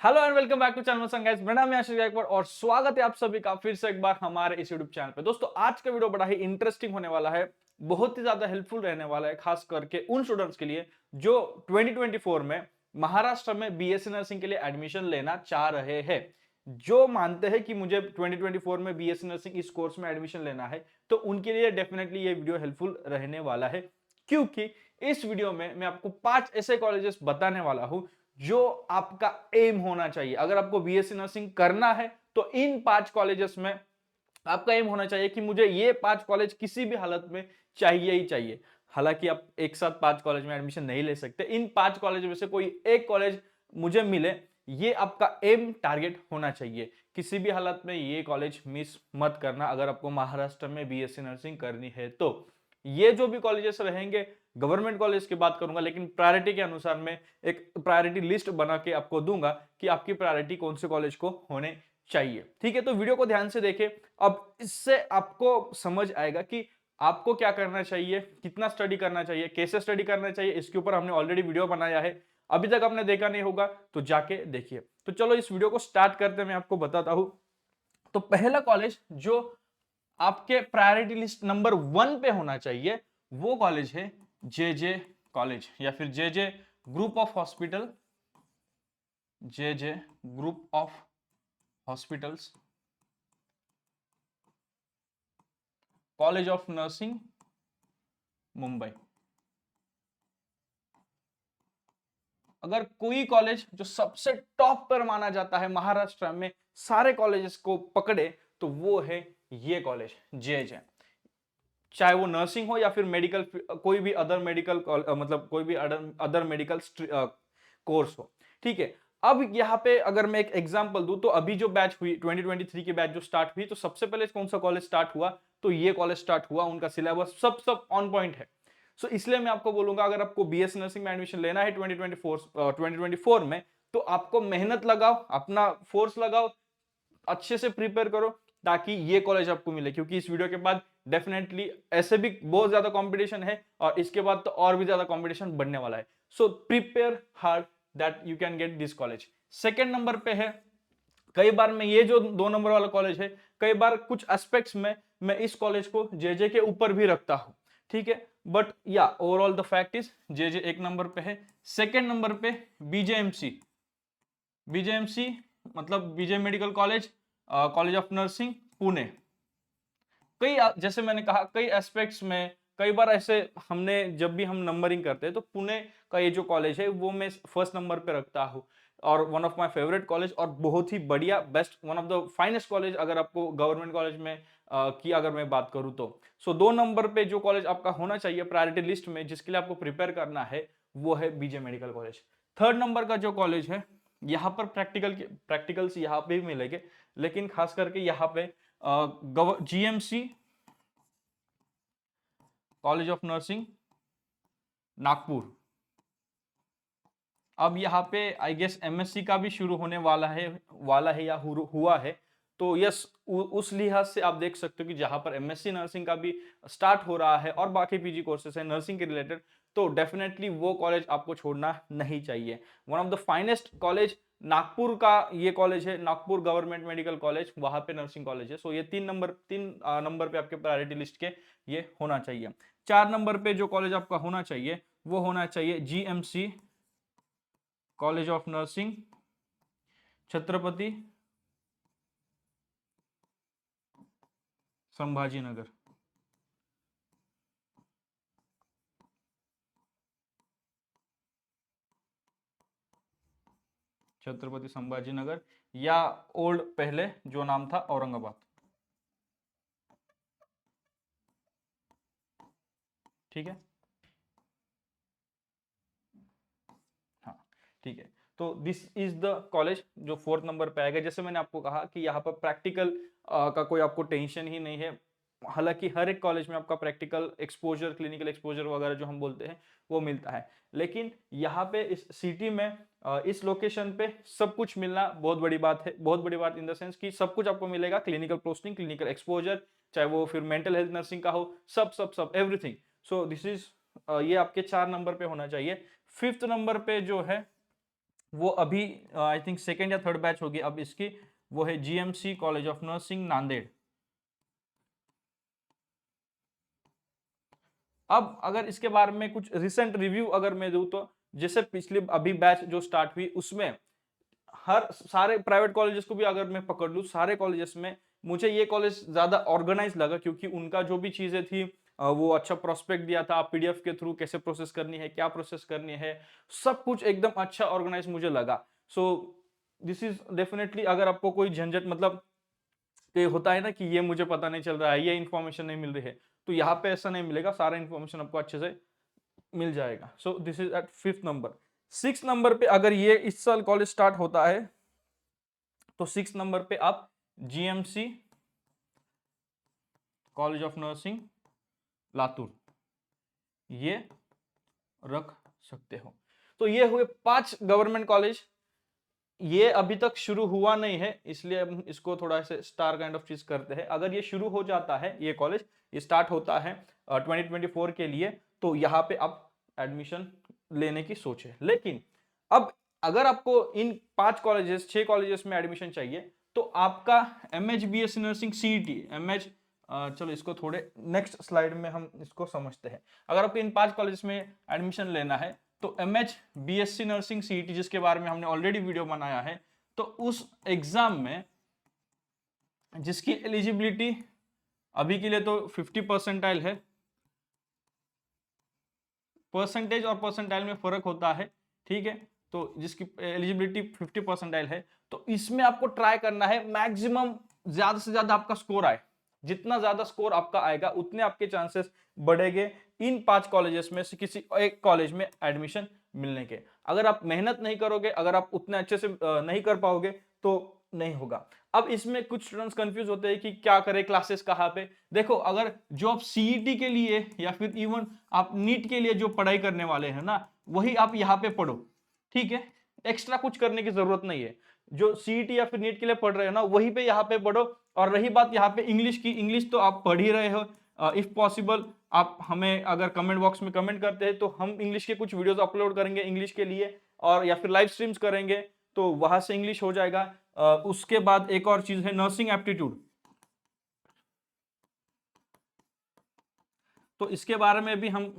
Hello and welcome back to channel guys. मेरा नाम है आशीष गायकवाड़ और स्वागत है आप सभी का फिर से एक बार हमारे इस यूट्यूब चैनल पे। दोस्तों आज का वीडियो बड़ा ही इंटरेस्टिंग होने वाला है, बहुत ही ज्यादा हेल्पफुल रहने वाला है, खास करके उन स्टूडेंट्स के लिए जो 2024 में महाराष्ट्र में बीएससी नर्सिंग के लिए एडमिशन लेना चाह रहे हैं। जो मानते हैं कि मुझे 2024 में बीएससी नर्सिंग इस कोर्स में एडमिशन लेना है, तो उनके लिए डेफिनेटली ये वीडियो हेल्पफुल रहने वाला है, क्योंकि इस वीडियो में मैं आपको 5 ऐसे कॉलेजेस बताने वाला हूं जो आपका एम होना चाहिए। अगर आपको बीएससी नर्सिंग करना है तो इन 5 कॉलेजेस में आपका एम होना चाहिए कि मुझे ये 5 कॉलेज किसी भी हालत में चाहिए ही चाहिए। हालांकि आप एक साथ 5 कॉलेज में एडमिशन नहीं ले सकते, इन 5 कॉलेज में से कोई एक कॉलेज मुझे मिले, ये आपका एम टारगेट होना चाहिए। किसी भी हालत में ये कॉलेज मिस मत करना अगर आपको महाराष्ट्र में बीएससी नर्सिंग करनी है तो। ये जो भी कॉलेजेस रहेंगे, गवर्नमेंट कॉलेज की बात करूंगा, लेकिन प्रायोरिटी के अनुसार मैं एक प्रायोरिटी लिस्ट बना के आपको दूंगा कि आपकी प्रायोरिटी कौन से कॉलेज को होने चाहिए। ठीक है, तो वीडियो को ध्यान से देखें। अब इससे आपको समझ आएगा कि आपको क्या करना चाहिए, कितना स्टडी करना चाहिए, कैसे स्टडी करना चाहिए। इसके ऊपर हमने ऑलरेडी वीडियो बनाया है, अभी तक आपने देखा नहीं होगा तो जाके देखिए। तो चलो इस वीडियो को स्टार्ट करते हैं, मैं आपको बताता हूं। तो पहला कॉलेज जो आपके प्रायोरिटी लिस्ट नंबर 1 पे होना चाहिए वो कॉलेज है जे कॉलेज, या फिर J group of hospital, J group of hospitals, college of nursing, Mumbai. अगर कोई कॉलेज जो सबसे टॉप पर माना जाता है महाराष्ट्र में सारे कॉलेजेस को पकड़े, तो वो है ये कॉलेज जे। चाहे वो नर्सिंग हो या फिर मेडिकल, कोई भी अदर मेडिकल, मतलब कोई भी अदर मेडिकल कोर्स हो। ठीक है, अब यहाँ पे अगर मैं एक एग्जांपल दूं, तो अभी जो बैच हुई 2023 की बैच जो स्टार्ट हुई, तो सबसे पहले कौन सा कॉलेज स्टार्ट हुआ, तो ये कॉलेज स्टार्ट हुआ। उनका सिलेबस सब सब ऑन पॉइंट है। सो इसलिए मैं आपको बोलूंगा, अगर आपको बीएससी नर्सिंग में एडमिशन लेना है 2024 में, तो आपको मेहनत लगाओ, अपना फोर्स लगाओ, अच्छे से प्रिपेयर करो, ताकि ये कॉलेज आपको मिले। क्योंकि इस वीडियो के बाद डेफिनेटली ऐसे भी बहुत ज्यादा कंपटीशन है और इसके बाद तो और भी ज्यादा कंपटीशन बढ़ने वाला है। So prepare hard that you can get this college. Second number पे है, कई बार मैं ये जो 2 नंबर वाला कॉलेज है, कई बार कुछ एस्पेक्ट्स में मैं इस कॉलेज को जे के ऊपर भी रखता हूं। ठीक है, बट या overall the fact is J 1 number पे है। सेकेंड नंबर पे बीजेएमसी, बीजेएमसी मतलब BJ medical college, college of nursing, Pune. कई जैसे मैंने कहा, कई एस्पेक्ट्स में कई बार ऐसे हमने जब भी हम नंबरिंग करते हैं, तो पुणे का ये जो कॉलेज है वो मैं फर्स्ट नंबर पे रखता हूँ, और one of my favourite college, और बहुत ही बढ़िया, best, one of the finest college अगर आपको गवर्नमेंट कॉलेज में की अगर मैं बात करूँ तो। सो 2 नंबर पे जो कॉलेज आपका होना चाहिए प्रायोरिटी लिस्ट में, जिसके लिए आपको प्रिपेयर करना है, वो है BJ medical college. Third number का जो कॉलेज है, यहाँ पर प्रैक्टिकल्स यहाँ पे भी मिलेंगे, लेकिन खास करके यहाँ पे GMC, college of nursing, Nagpur. अब यहाँ पे आई गेस एमएससी का भी शुरू होने वाला है या हुआ है। तो यस, उस लिहाज से आप देख सकते हो कि जहां पर एमएससी नर्सिंग का भी स्टार्ट हो रहा है और बाकी पीजी कोर्सेज है नर्सिंग के रिलेटेड, तो डेफिनेटली वो कॉलेज आपको छोड़ना नहीं चाहिए। One of the finest college Nagpur का ये कॉलेज है, नागपुर गवर्नमेंट मेडिकल कॉलेज, वहां पे नर्सिंग कॉलेज है। सो ये 3 नंबर पे आपके प्रायोरिटी लिस्ट के ये होना चाहिए। 4 नंबर पे जो कॉलेज आपका होना चाहिए वो होना चाहिए GMC, college of nursing, Chhatrapati Sambhajinagar. Chhatrapati Sambhajinagar, या ओल्ड पहले जो नाम था औरंगाबाद। ठीक है, हाँ, ठीक है। तो दिस इज द कॉलेज जो 4th नंबर पे आएगा। जैसे मैंने आपको कहा कि यहाँ पर प्रैक्टिकल का कोई आपको टेंशन ही नहीं है। हालांकि हर एक कॉलेज में आपका प्रैक्टिकल एक्सपोजर, क्लिनिकल एक्सपोजर वगैरह जो हम बोलते हैं वो मिलता है, लेकिन यहाँ पे इस सिटी में, इस लोकेशन पे सब कुछ मिलना बहुत बड़ी बात है। बहुत बड़ी बात इन द सेंस कि सब कुछ आपको मिलेगा, क्लिनिकल पोस्टिंग, क्लिनिकल एक्सपोजर, चाहे वो फिर मेंटल हेल्थ नर्सिंग का हो, सब सब सब एवरीथिंग। सो दिस इज, ये आपके 4 नंबर पे होना चाहिए। 5th नंबर पे जो है वो अभी आई थिंक सेकेंड या थर्ड बैच होगी अब इसकी, वो है GMC college of nursing Nanded. अब अगर इसके बारे में कुछ रिसेंट रिव्यू अगर मैं दूं तो जैसे पिछले अभी बैच जो स्टार्ट हुई उसमें हर सारे प्राइवेट कॉलेजेस को भी अगर मैं पकड़ लूं, सारे कॉलेजेस में मुझे ये कॉलेज ज्यादा ऑर्गेनाइज लगा, क्योंकि उनका जो भी चीजें थी वो अच्छा प्रोस्पेक्ट दिया था, पीडीएफ के थ्रू कैसे प्रोसेस करनी है, क्या प्रोसेस करनी है, सब कुछ एकदम अच्छा ऑर्गेनाइज मुझे लगा। सो दिस इज डेफिनेटली, अगर आपको कोई झंझट मतलब कि होता है ना कि ये मुझे पता नहीं चल रहा है, ये इन्फॉर्मेशन नहीं मिल रही है, तो यहाँ पे ऐसा नहीं मिलेगा, सारा इन्फॉर्मेशन आपको अच्छे से मिल जाएगा। So this is at 5th number. 6th number पे अगर ये इस साल कॉलेज स्टार्ट होता है तो 6th नंबर पे आप GMC college of nursing Latur ये रख सकते हो। तो ये हुए 5 गवर्नमेंट कॉलेज। ये अभी तक शुरू हुआ नहीं है, इसलिए हम इसको थोड़ा सा स्टार काइंड ऑफ चीज करते हैं। अगर ये शुरू हो जाता है, ये कॉलेज ये स्टार्ट होता है 2024 के लिए, तो यहाँ पे आप एडमिशन लेने की सोच है। लेकिन अब अगर आपको इन 5 कॉलेजेस 6 कॉलेजेस में एडमिशन चाहिए तो आपका MH BSc nursing CET MH, चलो इसको थोड़े नेक्स्ट स्लाइड में हम इसको समझते हैं। अगर आपको इन 5 कॉलेजेस में एडमिशन लेना है तो एमएच बीएससी नर्सिंग सीईटी जिसके बारे में हमने ऑलरेडी वीडियो बनाया है, तो उस एग्जाम में जिसकी एलिजिबिलिटी अभी के लिए तो 50 परसेंटाइल है, परसेंटेज और परसेंटाइल में फर्क होता है, ठीक है। तो जिसकी एलिजिबिलिटी 50 परसेंटाइल है, तो इसमें आपको ट्राई करना है मैक्सिमम ज्यादा से ज्यादा आपका स्कोर आए। जितना ज्यादा स्कोर आपका आएगा उतने आपके चांसेस बढ़ेंगे इन 5 कॉलेजेस में से किसी एक कॉलेज में एडमिशन मिलने के। अगर आप मेहनत नहीं करोगे, अगर आप उतने अच्छे से नहीं कर पाओगे तो नहीं होगा। अब इसमें कुछ स्टूडेंट्स कंफ्यूज होते हैं कि क्या करें, क्लासेस कहाँ पे। देखो, अगर जो आप सीईटी के लिए या फिर इवन आप नीट के लिए जो पढ़ाई करने वाले हैं ना, वही आप यहाँ पे पढ़ो, ठीक है। एक्स्ट्रा कुछ करने की जरूरत नहीं है। जो सीईटी या फिर नीट के लिए पढ़ रहे हो ना, वही पे यहाँ पे पढ़ो। और रही बात यहाँ पे इंग्लिश की, इंग्लिश तो आप पढ़ ही रहे हो। इफ पॉसिबल आप हमें अगर कमेंट बॉक्स में कमेंट करते हैं तो हम इंग्लिश के कुछ वीडियोस अपलोड करेंगे इंग्लिश के लिए, और या फिर लाइव स्ट्रीम्स करेंगे, तो वहां से इंग्लिश हो जाएगा। उसके बाद एक और चीज है नर्सिंग एप्टीट्यूड, तो इसके बारे में भी हम,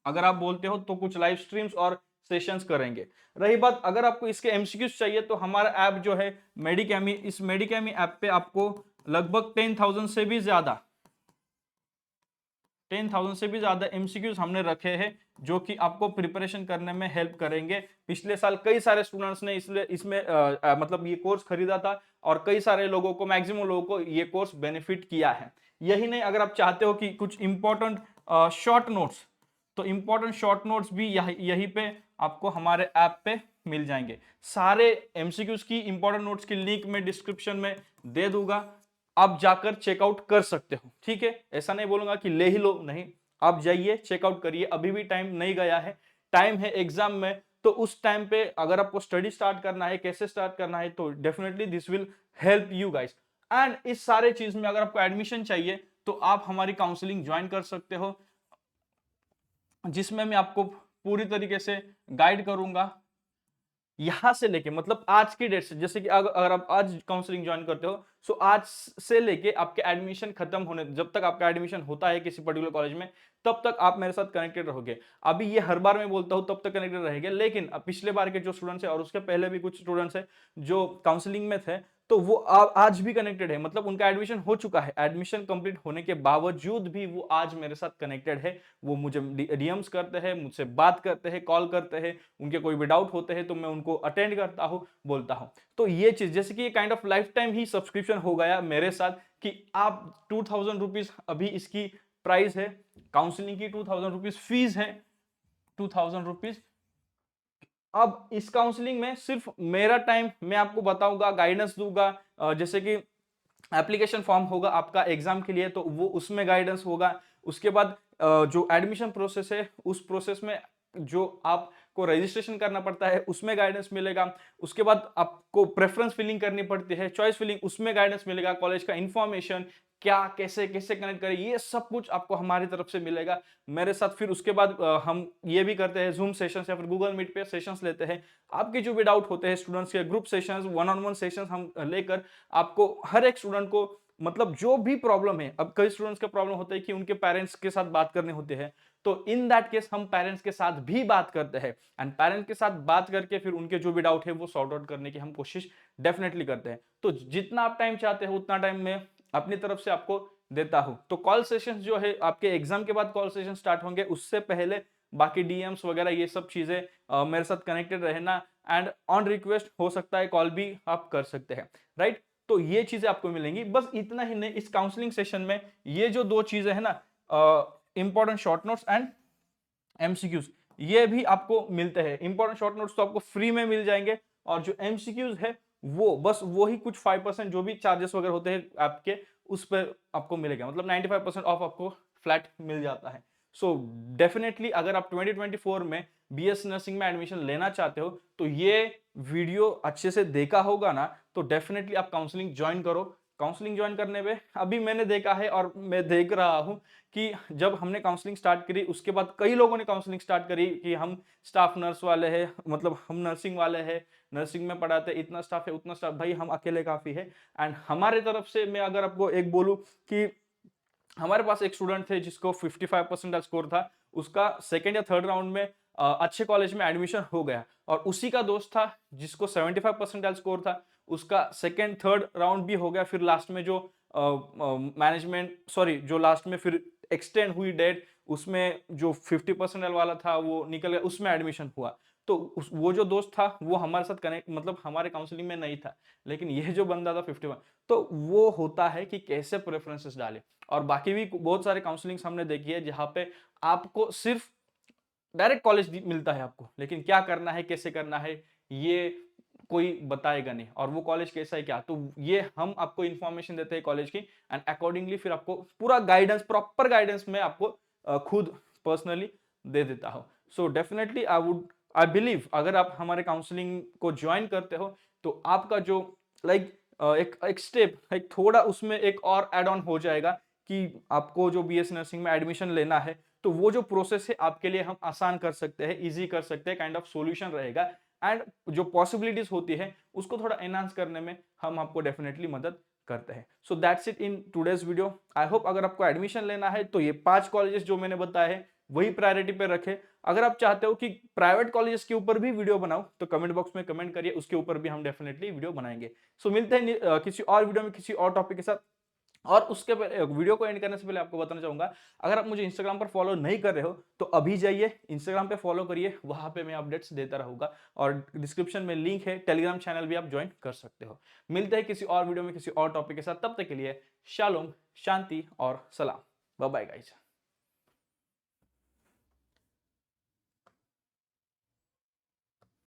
अगर आप बोलते हो तो कुछ लाइव स्ट्रीम्स और सेशंस करेंगे। रही बात अगर आपको इसके एमसीक्यूज चाहिए, तो हमारा ऐप जो है मेडिकेमी, इस मेडिकेमी ऐप पे आपको लगभग 10,000 से भी ज्यादा 10,000 से भी ज्यादा एमसीक्यूज हमने रखे हैं, जो कि आपको प्रिपरेशन करने में हेल्प करेंगे। पिछले साल कई सारे स्टूडेंट्स ने इसलिए इसमें मतलब ये कोर्स खरीदा था, और कई सारे लोगों को, मैक्सिमम लोगों को ये कोर्स बेनिफिट किया है। यही नहीं, अगर आप चाहते हो कि कुछ इंपॉर्टेंट शॉर्ट नोट्स, तो इंपॉर्टेंट शॉर्ट नोट्स भी यहीं पे आपको हमारे ऐप पे मिल जाएंगे। सारे एमसीक्यूज की इंपॉर्टेंट नोट्स की लिंक मैं डिस्क्रिप्शन में दे दूंगा, आप जाकर चेकआउट कर सकते हो, ठीक है। ऐसा नहीं बोलूंगा कि ले ही लो, नहीं, आप जाइए चेकआउट करिए, अभी भी टाइम नहीं गया है, टाइम है एग्जाम में। तो उस टाइम पे अगर आपको स्टडी स्टार्ट करना है, कैसे स्टार्ट करना है, तो definitely this will help you guys. And इस सारे चीज में अगर आपको एडमिशन चाहिए तो आप हमारी काउंसलिंग ज्वाइन कर सकते हो, जिसमें मैं आपको पूरी तरीके से गाइड करूंगा, यहां से लेके मतलब आज की डेट से। जैसे कि अगर आप आज काउंसलिंग ज्वाइन करते हो, सो आज से लेके आपके एडमिशन खत्म होने, जब तक आपका एडमिशन होता है किसी पर्टिकुलर कॉलेज में, तब तक आप मेरे साथ कनेक्टेड रहोगे। अभी ये हर बार मैं बोलता हूं तब तक कनेक्टेड रहेंगे, लेकिन अब पिछले बार के जो स्टूडेंट्स हैं और उसके पहले भी कुछ स्टूडेंट्स हैं जो काउंसलिंग में थे, तो वो आज भी कनेक्टेड है, मतलब उनका एडमिशन हो चुका है, एडमिशन कंप्लीट होने के बावजूद भी वो आज मेरे साथ कनेक्टेड है। वो मुझे डीएम्स करते हैं, मुझसे बात करते हैं, कॉल करते हैं, उनके कोई भी डाउट होते हैं तो मैं उनको अटेंड करता हूं, बोलता हूं। तो ये चीज जैसे कि kind of life time he subscription हो गया मेरे साथ, कि आप 2,000 रुपीज अभी इसकी प्राइस है, काउंसलिंग की 2,000 रुपीज फीस है, 2,000 रुपीज। अब इस काउंसलिंग में सिर्फ मेरा टाइम, मैं आपको बताऊंगा, गाइडेंस दूंगा, जैसे कि एप्लीकेशन फॉर्म होगा आपका एग्जाम के लिए, तो वो उसमें गाइडेंस होगा। उसके बाद जो एडमिशन प्रोसेस है, उस प्रोसेस में जो आपको रजिस्ट्रेशन करना पड़ता है उसमें गाइडेंस मिलेगा। उसके बाद आपको प्रेफरेंस फिलिंग करनी पड़ती है, चॉइस फिलिंग, उसमें गाइडेंस मिलेगा, कॉलेज का इंफॉर्मेशन, क्या कैसे कैसे कनेक्ट करें, ये सब कुछ आपको हमारी तरफ से मिलेगा मेरे साथ। फिर उसके बाद हम ये भी करते हैं जूम सेशंस या फिर गूगल मीट पे सेशंस लेते हैं। आपके जो भी डाउट होते हैं स्टूडेंट्स के, group sessions, one on one sessions हम लेकर आपको हर एक स्टूडेंट को मतलब जो भी प्रॉब्लम है, अब कई स्टूडेंट्स का प्रॉब्लम होता है कि उनके पेरेंट्स के साथ बात करने होते हैं, तो इन दैट केस हम पेरेंट्स के साथ भी बात करते हैं एंड पेरेंट्स के साथ बात करके फिर उनके जो भी डाउट है वो सॉर्ट आउट करने की हम कोशिश डेफिनेटली करते हैं। तो जितना आप टाइम चाहते हो उतना टाइम मैं अपनी तरफ से आपको देता हूं। तो कॉल सेशन जो है आपके एग्जाम के बाद कॉल सेशन स्टार्ट होंगे, उससे पहले बाकी डीएम्स वगैरह ये सब चीजें मेरे साथ कनेक्टेड रहना एंड ऑन रिक्वेस्ट हो सकता है कॉल भी आप कर सकते हैं, राइट। तो ये चीजें आपको मिलेंगी, बस इतना ही नहीं। इस काउंसलिंग सेशन में ये जो दो चीजें है ना, important short notes and MCQs, ये भी आपको मिलते हैं। इंपॉर्टेंट शॉर्ट नोट्स तो आपको फ्री में मिल जाएंगे और जो एमसीक्यूज है वो बस वो ही कुछ 5% जो भी चार्जेस वगैरह होते हैं आपके, उस पर आपको मिलेगा, मतलब 95% ऑफ आपको फ्लैट मिल जाता है। सो डेफिनेटली अगर आप 2024 में बीएस नर्सिंग में एडमिशन लेना चाहते हो तो ये वीडियो अच्छे से देखा होगा ना, तो डेफिनेटली आप काउंसलिंग ज्वाइन करो। काउंसलिंग ज्वाइन करने में अभी मैंने देखा है और मैं देख रहा हूं कि जब हमने काउंसलिंग स्टार्ट करी उसके बाद कई लोगों ने काउंसलिंग स्टार्ट करी कि हम स्टाफ नर्स वाले हैं, मतलब हम नर्सिंग वाले हैं, नर्सिंग में पढ़ाते, इतना स्टाफ है उतना स्टाफ, भाई हम अकेले काफी है। एंड हमारे तरफ से मैं अगर आपको एक बोलूं कि हमारे पास एक स्टूडेंट थे जिसको 55% स्कोर था, उसका सेकेंड या थर्ड राउंड में अच्छे कॉलेज में एडमिशन हो गया, और उसी का दोस्त था जिसको 75% स्कोर था, उसका सेकेंड थर्ड राउंड भी हो गया। फिर लास्ट में जो मैनेजमेंट सॉरी जो लास्ट में फिर एक्सटेंड हुई डेट, उसमें जो 50% वाला था वो निकल गया, उसमें एडमिशन हुआ। तो वो जो दोस्त था वो हमारे साथ कनेक्ट मतलब हमारे काउंसलिंग में नहीं था, लेकिन ये जो बंदा था 51, तो वो होता है कि कैसे प्रेफरेंसेस डाले। और बाकी भी बहुत सारे काउंसलिंग हमने देखी है जहां पे आपको सिर्फ डायरेक्ट कॉलेज मिलता है आपको, लेकिन क्या करना है कैसे करना है ये कोई बताएगा नहीं, और वो कॉलेज कैसा है क्या, तो ये हम आपको इंफॉर्मेशन देते हैं कॉलेज की एंड अकॉर्डिंगली फिर आपको पूरा गाइडेंस, प्रॉपर गाइडेंस में आपको खुद पर्सनली दे देता हूं। सो डेफिनेटली आई बिलीव अगर आप हमारे काउंसलिंग को ज्वाइन करते हो तो आपका जो लाइक एक स्टेप एक थोड़ा उसमें एक और एड ऑन हो जाएगा कि आपको जो बीएस नर्सिंग में एडमिशन लेना है, तो वो जो प्रोसेस है आपके लिए हम आसान कर सकते हैं, इजी कर सकते हैं, काइंड ऑफ सॉल्यूशन रहेगा। एंड जो पॉसिबिलिटीज होती है उसको थोड़ा एनहांस करने में हम आपको डेफिनेटली मदद करते हैं। So that's it in today's video. I hope अगर आपको एडमिशन लेना है तो ये 5 कॉलेजेस जो मैंने बताए हैं वही प्रायोरिटी पे रखें। अगर आप चाहते हो कि प्राइवेट कॉलेजेस के ऊपर भी वीडियो बनाओ तो कमेंट बॉक्स में कमेंट करिए, उसके ऊपर भी हम डेफिनेटली वीडियो बनाएंगे। सो मिलते हैं किसी और वीडियो में किसी और टॉपिक के साथ। और उसके वीडियो को एंड करने से पहले आपको बताना चाहूंगा, अगर आप मुझे इंस्टाग्राम पर फॉलो नहीं कर रहे हो तो अभी जाइए इंस्टाग्राम पे फॉलो करिए, वहां पे मैं अपडेट्स देता रहूंगा, और डिस्क्रिप्शन में लिंक है, टेलीग्राम चैनल भी आप ज्वाइन कर सकते हो। मिलते हैं किसी और वीडियो में किसी और टॉपिक के साथ, तब तक के लिए शालोम, शांति और सलाम। Bye bye guys.